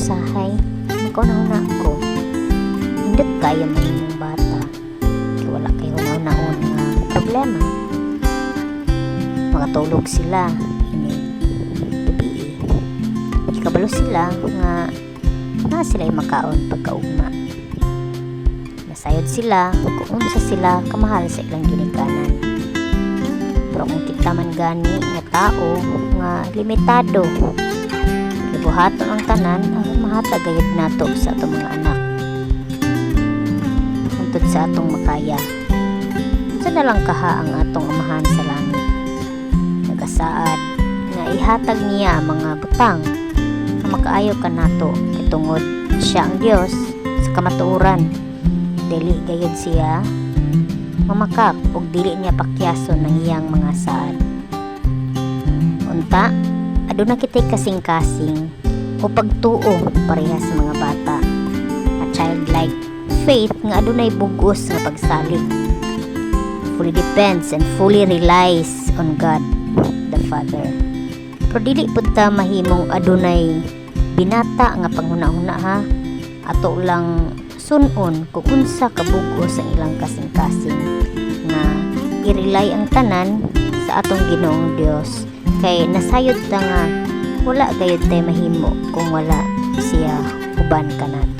usahay, magkauna-una ko. Hindot kaya man yung bata. Kaya wala kayo naon nga problema. Makatulog sila. Kabalo sila nga na sila makaon pagkaugma. Nasayod sila kung unsa sila kamahal sa ilang ginikanan. Pero kung kita man gani nga tao nga limitado, libuhaton ang tanan, ang mahatag gayud nato sa atong mga anak. Hangtod sa atong makaya. Sa na lang kaha ang atong amahan sa langit. Nagasaad nga ihatag niya ang mga butang makaayo ka nato itungod siya ang Dios sa kamatuoran. Dili gayud siya mamakak ug dili niya pakyason ng iyang mga saad. Unta aduna kitay kasing-kasing o pagtuo pareha sa mga bata. A childlike faith nga adunay bugos nga pagsalig. Fully depends and fully relies on God the Father. Pero dili pud ta mahimong adunay binata nga panghuna-huna ha. Ato lang sunon kung unsa kabugos ang ilang kasing-kasing nga i-rely ang tanan sa atong Ginoong Dios. Kay nasayod ta nga wala gayud tay mahimo kung wala siya uban kanat.